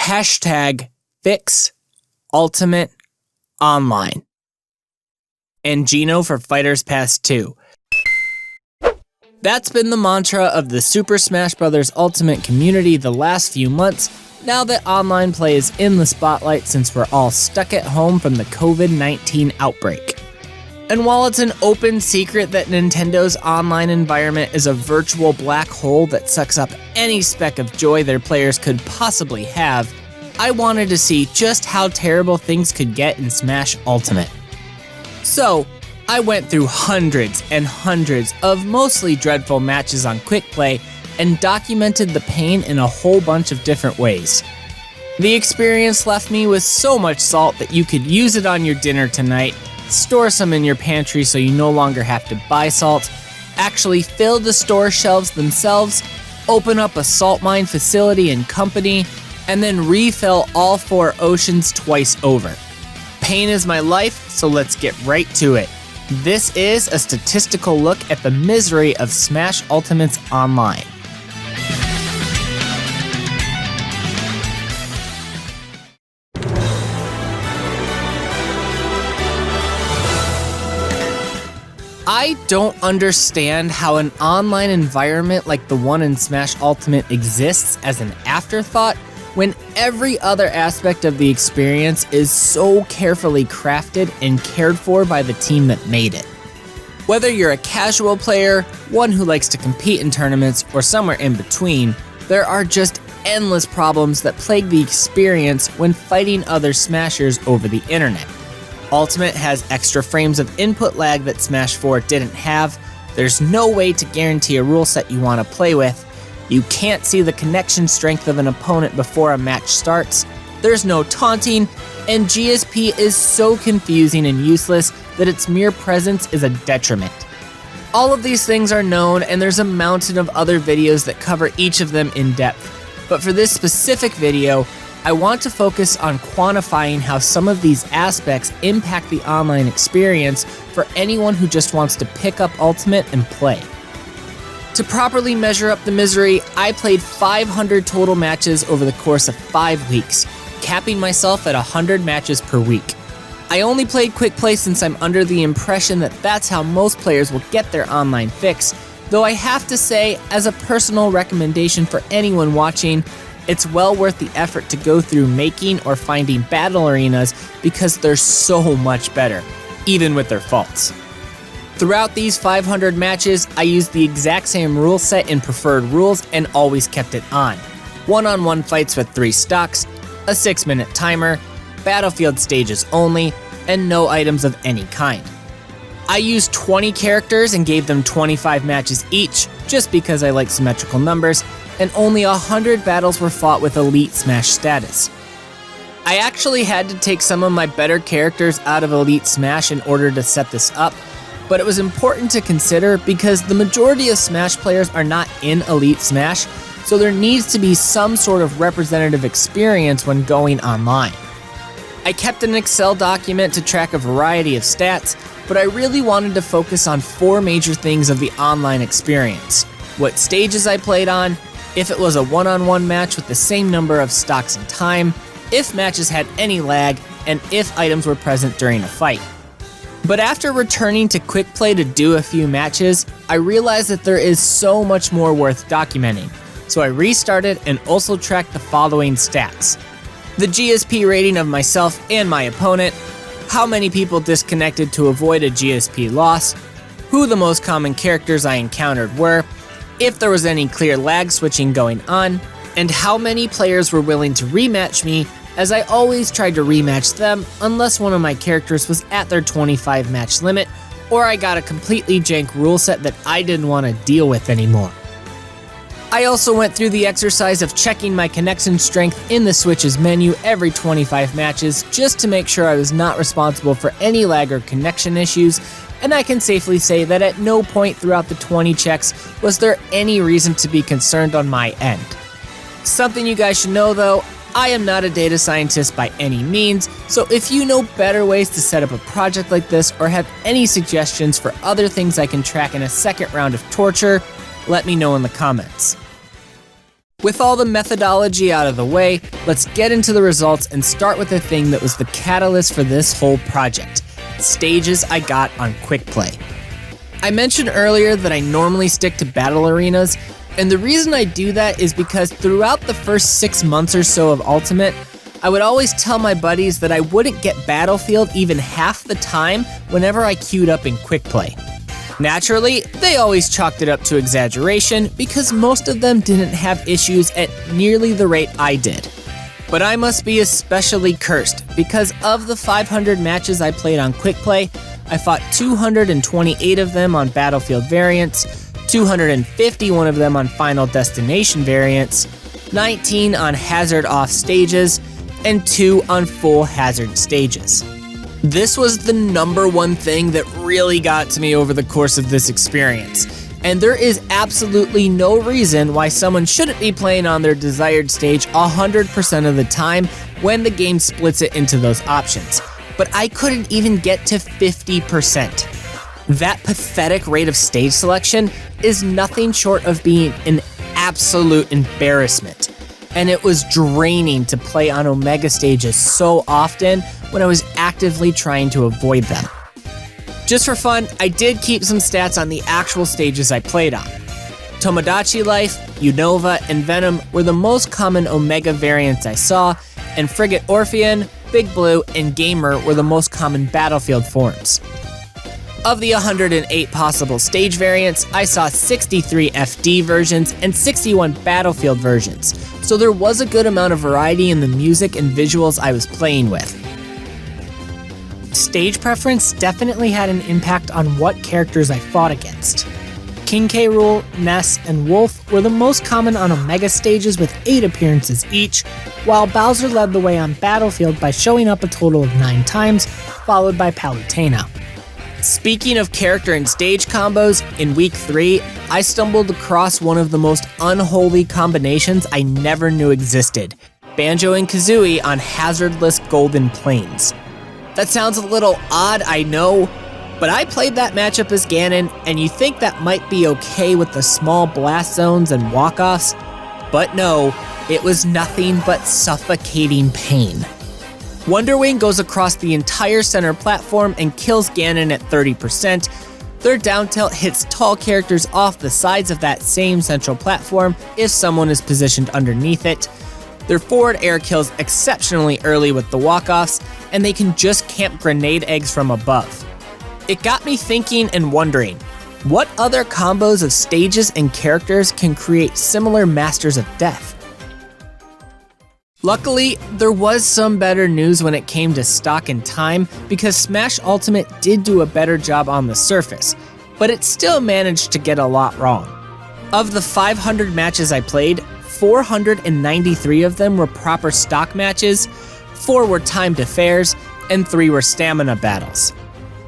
Hashtag fix ultimate online. And Gino for Fighters Pass 2. That's been the mantra of the Super Smash Bros. Ultimate community the last few months, now that online play is in the spotlight since we're all stuck at home from the COVID-19 outbreak. And while it's an open secret that Nintendo's online environment is a virtual black hole that sucks up any speck of joy their players could possibly have, I wanted to see just how terrible things could get in Smash Ultimate. So, I went through hundreds and hundreds of mostly dreadful matches on Quickplay and documented the pain in a whole bunch of different ways. The experience left me with so much salt that you could use it on your dinner tonight, store some in your pantry so you no longer have to buy salt, actually fill the store shelves themselves, open up a salt mine facility and company, and then refill all 4 oceans twice over. Pain is my life, so let's get right to it. This is a statistical look at the misery of Smash Ultimate's online. I don't understand how an online environment like the one in Smash Ultimate exists as an afterthought when every other aspect of the experience is so carefully crafted and cared for by the team that made it. Whether you're a casual player, one who likes to compete in tournaments, or somewhere in between, there are just endless problems that plague the experience when fighting other Smashers over the internet. Ultimate has extra frames of input lag that Smash 4 didn't have, there's no way to guarantee a rule set you want to play with, you can't see the connection strength of an opponent before a match starts, there's no taunting, and GSP is so confusing and useless that its mere presence is a detriment. All of these things are known, and there's a mountain of other videos that cover each of them in depth, but for this specific video, I want to focus on quantifying how some of these aspects impact the online experience for anyone who just wants to pick up Ultimate and play. To properly measure up the misery, I played 500 total matches over the course of 5 weeks, capping myself at 100 matches per week. I only played Quickplay since I'm under the impression that that's how most players will get their online fix, though I have to say, as a personal recommendation for anyone watching, it's well worth the effort to go through making or finding battle arenas because they're so much better, even with their faults. Throughout these 500 matches, I used the exact same rule set in preferred rules and always kept it on. One-on-one fights with 3 stocks, a 6-minute timer, battlefield stages only, and no items of any kind. I used 20 characters and gave them 25 matches each, just because I like symmetrical numbers, and only 100 battles were fought with Elite Smash status. I actually had to take some of my better characters out of Elite Smash in order to set this up, but it was important to consider because the majority of Smash players are not in Elite Smash, so there needs to be some sort of representative experience when going online. I kept an Excel document to track a variety of stats, but I really wanted to focus on 4 major things of the online experience: what stages I played on, if it was a one-on-one match with the same number of stocks and time, if matches had any lag, and if items were present during a fight. But after returning to Quickplay to do a few matches, I realized that there is so much more worth documenting, so I restarted and also tracked the following stats: the GSP rating of myself and my opponent, how many people disconnected to avoid a GSP loss, who the most common characters I encountered were, if there was any clear lag switching going on, and how many players were willing to rematch me, as I always tried to rematch them unless one of my characters was at their 25 match limit, or I got a completely jank rule set that I didn't want to deal with anymore. I also went through the exercise of checking my connection strength in the Switch's menu every 25 matches just to make sure I was not responsible for any lag or connection issues, and I can safely say that at no point throughout the 20 checks was there any reason to be concerned on my end. Something you guys should know though, I am not a data scientist by any means, so if you know better ways to set up a project like this or have any suggestions for other things I can track in a second round of torture, let me know in the comments. With all the methodology out of the way, let's get into the results and start with the thing that was the catalyst for this whole project: stages I got on Quickplay. I mentioned earlier that I normally stick to battle arenas, and the reason I do that is because throughout the first 6 months or so of Ultimate, I would always tell my buddies that I wouldn't get Battlefield even half the time whenever I queued up in Quickplay. Naturally, they always chalked it up to exaggeration because most of them didn't have issues at nearly the rate I did. But I must be especially cursed because of the 500 matches I played on Quickplay, I fought 228 of them on Battlefield variants, 251 of them on Final Destination variants, 19 on Hazard off stages, and 2 on full Hazard stages. This was the number one thing that really got to me over the course of this experience, and there is absolutely no reason why someone shouldn't be playing on their desired stage 100% of the time when the game splits it into those options. But I couldn't even get to 50%. That pathetic rate of stage selection is nothing short of being an absolute embarrassment. And it was draining to play on Omega stages so often when I was actively trying to avoid them. Just for fun, I did keep some stats on the actual stages I played on. Tomodachi Life, Unova, and Venom were the most common Omega variants I saw, and Frigate Orpheon, Big Blue, and Gamer were the most common Battlefield forms. Of the 108 possible stage variants, I saw 63 FD versions and 61 Battlefield versions, so there was a good amount of variety in the music and visuals I was playing with. Stage preference definitely had an impact on what characters I fought against. King K. Rool, Ness, and Wolf were the most common on Omega stages with 8 appearances each, while Bowser led the way on Battlefield by showing up a total of 9 times, followed by Palutena. Speaking of character and stage combos, in Week 3, I stumbled across one of the most unholy combinations I never knew existed: Banjo and Kazooie on hazardless Golden Plains. That sounds a little odd, I know, but I played that matchup as Ganon, and you think that might be okay with the small blast zones and walk-offs, but no, it was nothing but suffocating pain. Wonder Wing goes across the entire center platform and kills Ganon at 30%. Their down tilt hits tall characters off the sides of that same central platform if someone is positioned underneath it. Their forward air kills exceptionally early with the walk-offs, and they can just camp grenade eggs from above. It got me thinking and wondering, what other combos of stages and characters can create similar Masters of Death? Luckily, there was some better news when it came to stock and time, because Smash Ultimate did do a better job on the surface, but it still managed to get a lot wrong. Of the 500 matches I played, 493 of them were proper stock matches, 4 were timed affairs, and 3 were stamina battles.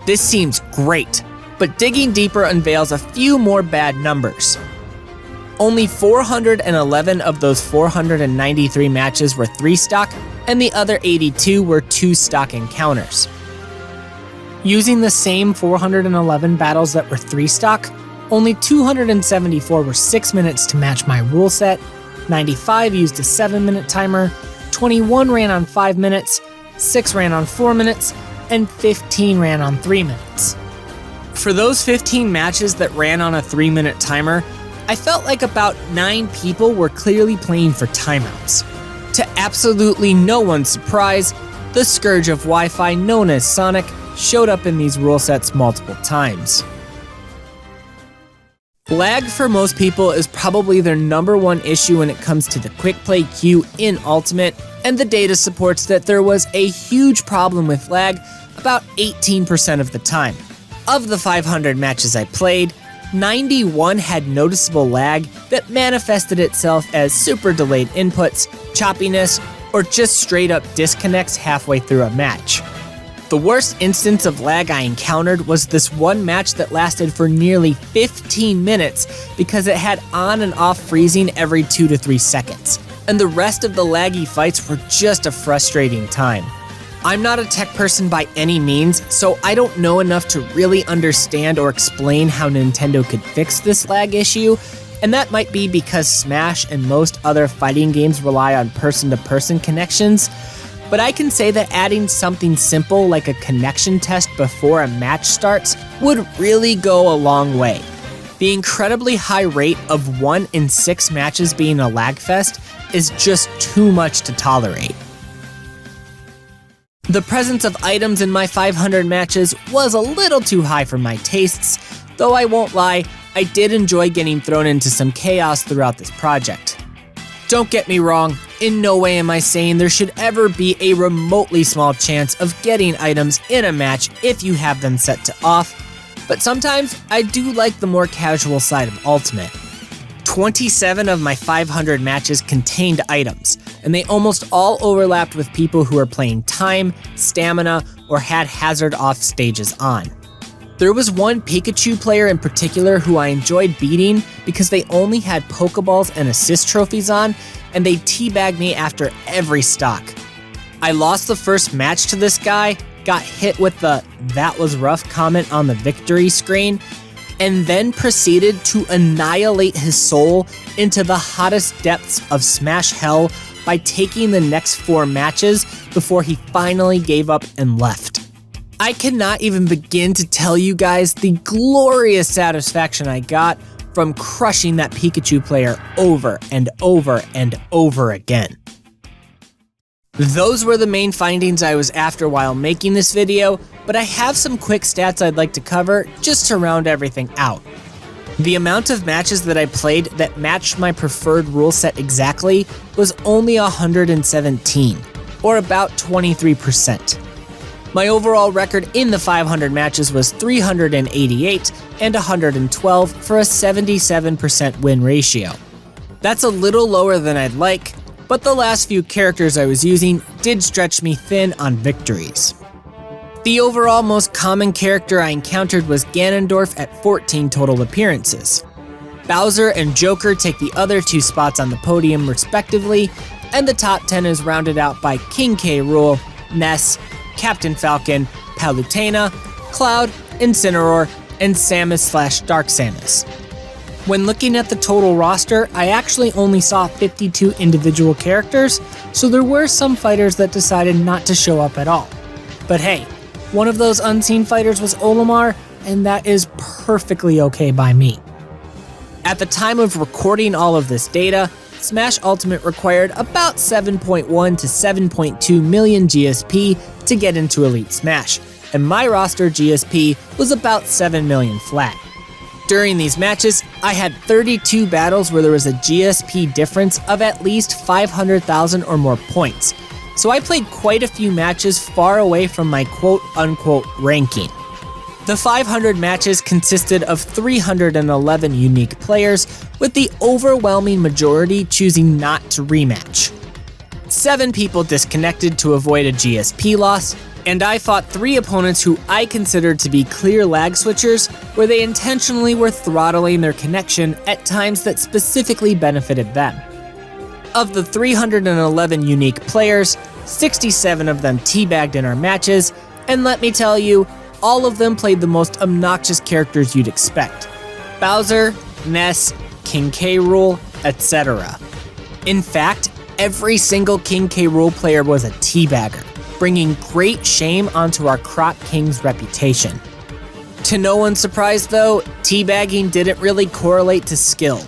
This seems great, but digging deeper unveils a few more bad numbers. Only 411 of those 493 matches were 3 stock, and the other 82 were 2 stock encounters. Using the same 411 battles that were 3 stock, only 274 were 6 minutes to match my rule set, 95 used a 7-minute timer, 21 ran on 5 minutes, 6 ran on 4 minutes, and 15 ran on 3 minutes. For those 15 matches that ran on a 3-minute timer, I felt like about 9 people were clearly playing for timeouts. To absolutely no one's surprise, the scourge of Wi-Fi known as Sonic showed up in these rule sets multiple times. Lag for most people is probably their number one issue when it comes to the quick play queue in Ultimate, and the data supports that there was a huge problem with lag about 18% of the time. Of the 500 matches I played, 91 had noticeable lag that manifested itself as super delayed inputs, choppiness, or just straight up disconnects halfway through a match. The worst instance of lag I encountered was this one match that lasted for nearly 15 minutes because it had on and off freezing every 2 to 3 seconds, and the rest of the laggy fights were just a frustrating time. I'm not a tech person by any means, so I don't know enough to really understand or explain how Nintendo could fix this lag issue, And that might be because Smash and most other fighting games rely on person-to-person connections, but I can say that adding something simple like a connection test before a match starts would really go a long way. The incredibly high rate of 1 in 6 matches being a lag fest is just too much to tolerate. The presence of items in my 500 matches was a little too high for my tastes, though I won't lie, I did enjoy getting thrown into some chaos throughout this project. Don't get me wrong, in no way am I saying there should ever be a remotely small chance of getting items in a match if you have them set to off, but sometimes I do like the more casual side of Ultimate. 27 of my 500 matches contained items, and they almost all overlapped with people who were playing time, stamina, or had hazard off stages on. There was one Pikachu player in particular who I enjoyed beating because they only had Pokeballs and assist trophies on, and they teabagged me after every stock. I lost the first match to this guy, got hit with the "that was rough" comment on the victory screen, and then proceeded to annihilate his soul into the hottest depths of Smash Hell by taking the next 4 matches before he finally gave up and left. I cannot even begin to tell you guys the glorious satisfaction I got from crushing that Pikachu player over and over and over again. Those were the main findings I was after while making this video, but I have some quick stats I'd like to cover just to round everything out. The amount of matches that I played that matched my preferred rule set exactly was only 117, or about 23%. My overall record in the 500 matches was 388 and 112 for a 77% win ratio. That's a little lower than I'd like, but the last few characters I was using did stretch me thin on victories. The overall most common character I encountered was Ganondorf at 14 total appearances. Bowser and Joker take the other 2 spots on the podium respectively, and the top 10 is rounded out by King K. Rool, Ness, Captain Falcon, Palutena, Cloud, Incineroar, and Samus/Dark Samus. When looking at the total roster, I actually only saw 52 individual characters, so there were some fighters that decided not to show up at all. But hey, one of those unseen fighters was Olimar, and that is perfectly okay by me. At the time of recording all of this data, Smash Ultimate required about 7.1 to 7.2 million GSP to get into Elite Smash, and my roster GSP was about 7 million flat. During these matches, I had 32 battles where there was a GSP difference of at least 500,000 or more points, so I played quite a few matches far away from my quote-unquote ranking. The 500 matches consisted of 311 unique players, with the overwhelming majority choosing not to rematch. 7 people disconnected to avoid a GSP loss, and I fought 3 opponents who I considered to be clear lag switchers, where they intentionally were throttling their connection at times that specifically benefited them. Of the 311 unique players, 67 of them teabagged in our matches, and let me tell you, all of them played the most obnoxious characters you'd expect: Bowser, Ness, King K. Rool, etc. In fact, every single King K. Rool player was a teabagger, bringing great shame onto our Croc King's reputation. To no one's surprise though, teabagging didn't really correlate to skill.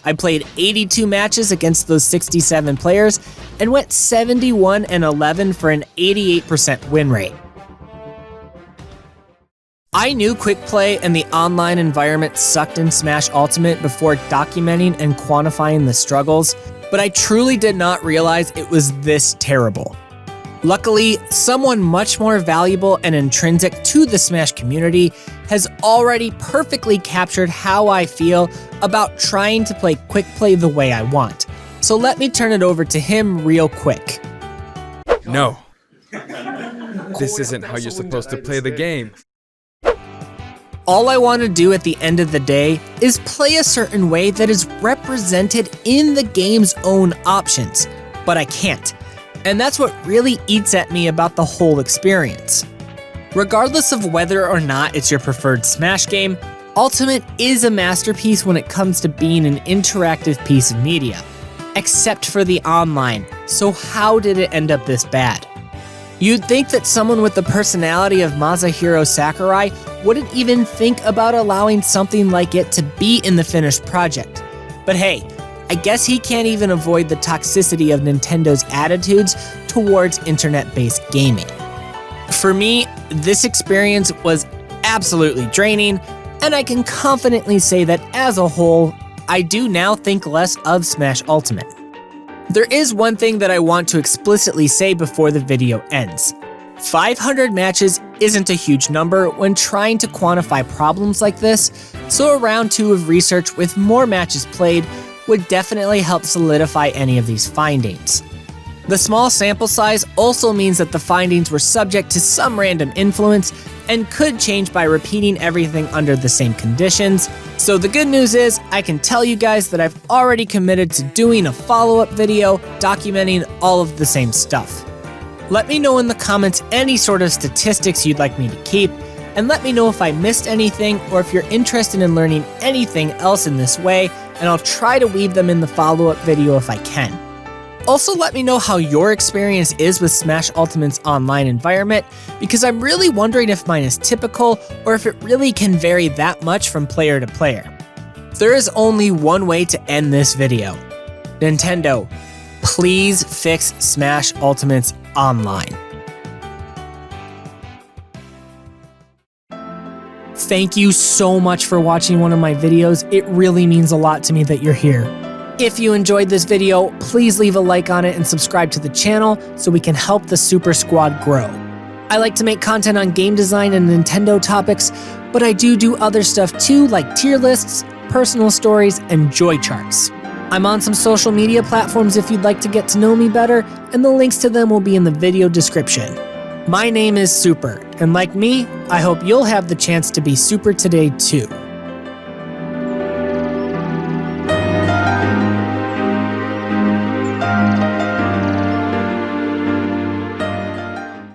I played 82 matches against those 67 players and went 71-11 for an 88% win rate. I knew Quickplay and the online environment sucked in Smash Ultimate before documenting and quantifying the struggles, but I truly did not realize it was this terrible. Luckily, someone much more valuable and intrinsic to the Smash community has already perfectly captured how I feel about trying to play Quickplay the way I want. So let me turn it over to him real quick. No. This isn't how you're supposed to play the game. All I want to do at the end of the day is play a certain way that is represented in the game's own options, but I can't. And that's what really eats at me about the whole experience. Regardless of whether or not it's your preferred Smash game, Ultimate is a masterpiece when it comes to being an interactive piece of media, except for the online. So how did it end up this bad? You'd think that someone with the personality of Masahiro Sakurai wouldn't even think about allowing something like it to be in the finished project. But hey, I guess he can't even avoid the toxicity of Nintendo's attitudes towards internet-based gaming. For me, this experience was absolutely draining, and I can confidently say that as a whole, I do now think less of Smash Ultimate. There is one thing that I want to explicitly say before the video ends. 500 matches isn't a huge number when trying to quantify problems like this, so a round 2 of research with more matches played would definitely help solidify any of these findings. The small sample size also means that the findings were subject to some random influence and could change by repeating everything under the same conditions. So the good news is, I can tell you guys that I've already committed to doing a follow-up video documenting all of the same stuff. Let me know in the comments any sort of statistics you'd like me to keep, and let me know if I missed anything or if you're interested in learning anything else in this way, and I'll try to weave them in the follow-up video if I can. Also, let me know how your experience is with Smash Ultimate's online environment, because I'm really wondering if mine is typical or if it really can vary that much from player to player. There is only one way to end this video. Nintendo, please fix Smash Ultimate's online. Thank you so much for watching one of my videos. It really means a lot to me that you're here. If you enjoyed this video, please leave a like on it and subscribe to the channel so we can help the Super Squad grow. I like to make content on game design and Nintendo topics, but I do other stuff too, like tier lists, personal stories, and joy charts. I'm on some social media platforms if you'd like to get to know me better, and the links to them will be in the video description. My name is Super, and like me, I hope you'll have the chance to be super today too.